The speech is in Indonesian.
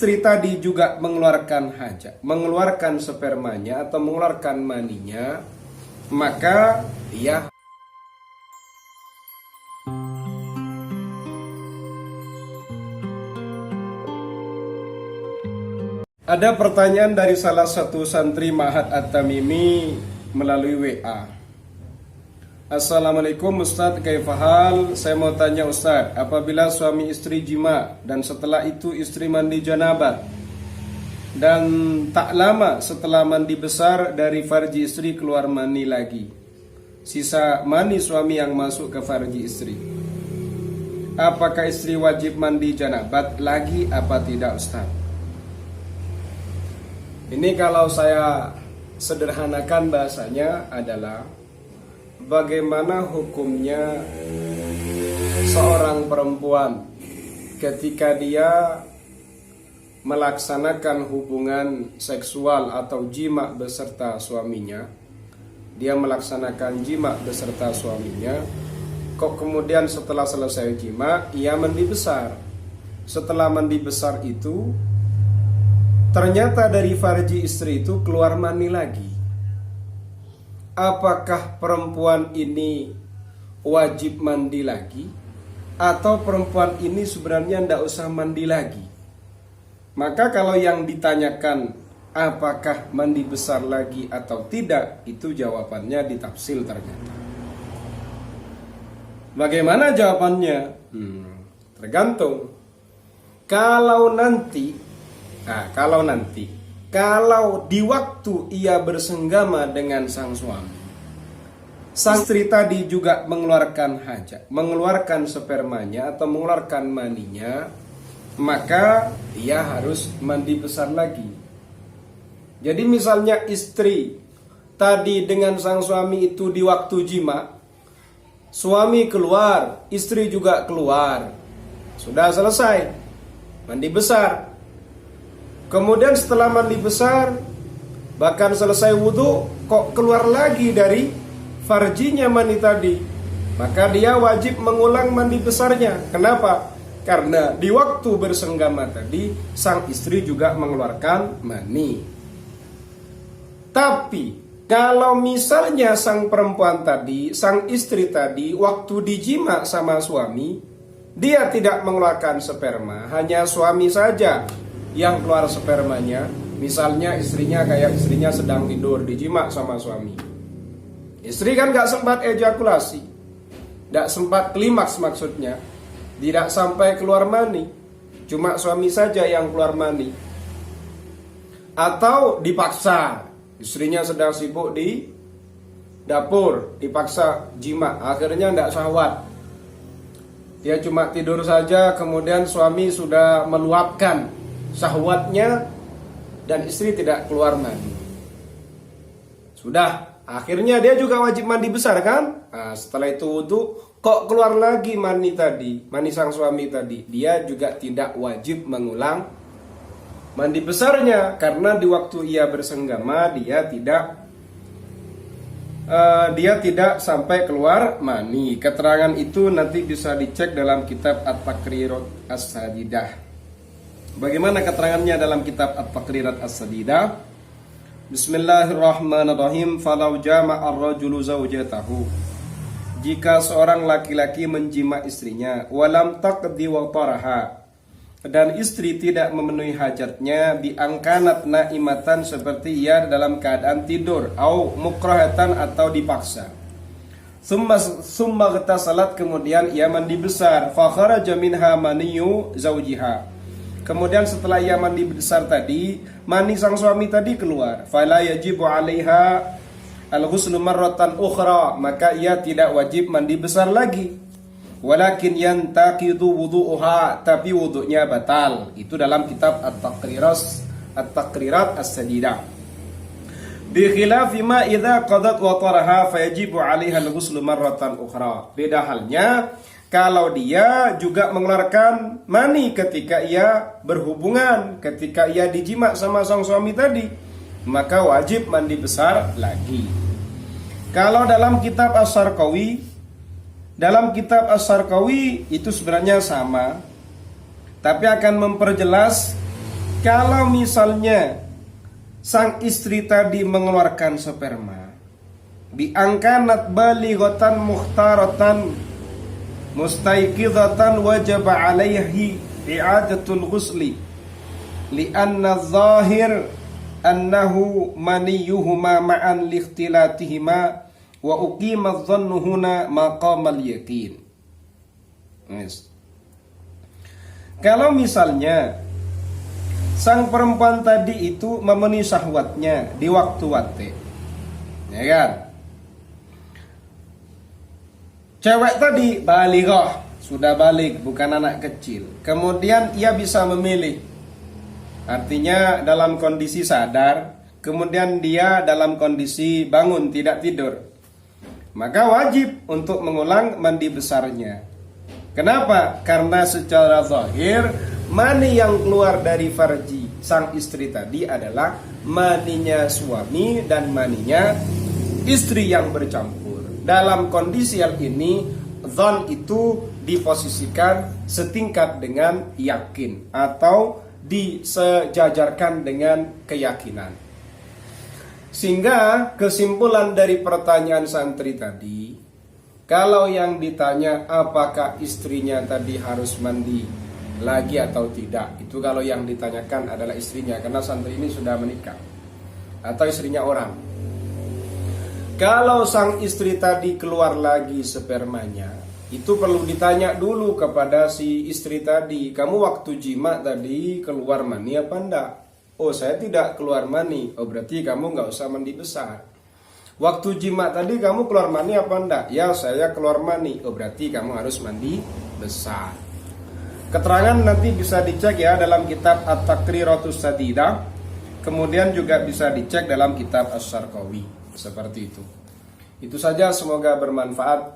istri tadi juga mengeluarkan hajat, mengeluarkan spermanya atau mengeluarkan maninya, maka dia ada pertanyaan dari salah satu santri Ma'had At-Tamimi melalui WA. Assalamualaikum Ustadz, kaifahal? Saya mau tanya Ustadz, apabila suami istri jima dan setelah itu istri mandi janabat dan tak lama setelah mandi besar dari farji istri keluar mani lagi, sisa mani suami yang masuk ke farji istri, apakah istri wajib mandi janabat lagi apa tidak Ustadz? Ini kalau saya sederhanakan bahasanya adalah bagaimana hukumnya seorang perempuan ketika dia melaksanakan hubungan seksual atau jima beserta suaminya. Dia melaksanakan jima beserta suaminya, kok kemudian setelah selesai jima ia mandi besar. Setelah mandi besar itu ternyata dari farji istri itu keluar mani lagi. Apakah perempuan ini wajib mandi lagi, atau perempuan ini sebenarnya tidak usah mandi lagi? Maka kalau yang ditanyakan apakah mandi besar lagi atau tidak, itu jawabannya ditafsir ternyata. Bagaimana jawabannya? Tergantung. Kalau di waktu ia bersenggama dengan sang suami, sang istri tadi juga mengeluarkan hajat, mengeluarkan spermanya atau mengeluarkan maninya, maka ia harus mandi besar lagi. Jadi misalnya istri tadi dengan sang suami itu di waktu jima, suami keluar, istri juga keluar, sudah selesai mandi besar. Kemudian setelah mandi besar, bahkan selesai wudhu, kok keluar lagi dari farjinya mani tadi, maka dia wajib mengulang mandi besarnya. Kenapa? Karena di waktu bersenggama tadi sang istri juga mengeluarkan mani. Tapi kalau misalnya sang perempuan tadi, sang istri tadi, waktu dijima sama suami, dia tidak mengeluarkan sperma, hanya suami saja yang keluar spermanya. Misalnya istrinya sedang tidur dijima sama suami. Istri kan gak sempat ejakulasi, gak sempat klimaks maksudnya, tidak sampai keluar mani, cuma suami saja yang keluar mani. Atau dipaksa, istrinya sedang sibuk di dapur, dipaksa jima, akhirnya gak syahwat, dia cuma tidur saja, kemudian suami sudah meluapkan syahwatnya dan istri tidak keluar mani. Sudah, akhirnya dia juga wajib mandi besar kan? Nah, setelah itu wudhu, kok keluar lagi mani tadi, mani sang suami tadi, dia juga tidak wajib mengulang mandi besarnya, karena di waktu ia bersenggama dia tidak sampai keluar mani. Keterangan itu nanti bisa dicek dalam kitab At-Taqrirat As-Sadidah. Bagaimana keterangannya dalam kitab At-Taqrirat As-Sadidah? Bismillahirrahmanirrahim. Falau jama'a ar-rajulu zawjatahu, jika seorang laki-laki menjima istrinya, walam taqdi wataraha, dan istri tidak memenuhi hajatnya, biangkanat naimatan, seperti ia dalam keadaan tidur, au mukrahatan, atau dipaksa, summa ghtasalat, kemudian ia mandi besar, fa kharaja minha maniyu zawjiha, kemudian setelah ia mandi besar tadi, mani sang suami tadi keluar, fala yajibu 'alaiha al-ghuslu marratan ukhra, maka ia tidak wajib mandi besar lagi. Walakin yantaqidu wudu'uha, tapi wudu'nya batal. Itu dalam kitab At-Taqrirat As-Sadidah. Bi khilafi ma idza qadat wataraha fayajibu 'alaiha al-ghuslu marratan ukhra. Beda halnya kalau dia juga mengeluarkan mani ketika ia berhubungan, ketika ia dijima sama sang suami tadi, maka wajib mandi besar lagi. Kalau dalam kitab As-Sarqawi itu sebenarnya sama, tapi akan memperjelas Kalau misalnya sang istri tadi mengeluarkan sperma, biangkanat balighatan mukhtaratan mustaiqidatan wajib alaihi i'adatul ghusli li'anna adh-dhahir annahu maniyuhuma ma'an liikhtilatihima wa uqima adh-dhannu huna maqamal yaqin. Yes. Kalau misalnya sang perempuan tadi itu memenuhi syahwatnya di waktu wate, ya kan? Cewek tadi balighah, sudah balik, bukan anak kecil. Kemudian ia bisa memilih. Artinya dalam kondisi sadar, kemudian dia dalam kondisi bangun, tidak tidur. Maka wajib untuk mengulang mandi besarnya. Kenapa? Karena secara zahir mani yang keluar dari farji sang istri tadi adalah maninya suami dan maninya istri yang bercampur. Dalam kondisi hal ini, dzan itu diposisikan setingkat dengan yakin atau disejajarkan dengan keyakinan. Sehingga kesimpulan dari pertanyaan santri tadi, kalau yang ditanya apakah istrinya tadi harus mandi lagi atau tidak, itu kalau yang ditanyakan adalah istrinya, karena santri ini sudah menikah atau istrinya orang. Kalau sang istri tadi keluar lagi spermanya, itu perlu ditanya dulu kepada si istri tadi, kamu waktu jima tadi keluar mani apa enggak? Oh, saya tidak keluar mani. Oh, berarti kamu nggak usah mandi besar. Waktu jima tadi kamu keluar mani apa enggak? Ya, saya keluar mani. Oh, berarti kamu harus mandi besar. Keterangan nanti bisa dicek ya dalam kitab At-Taqriratus Sadidah. Kemudian juga bisa dicek dalam kitab Asy-Syarqawi. Seperti itu. Itu saja, semoga bermanfaat.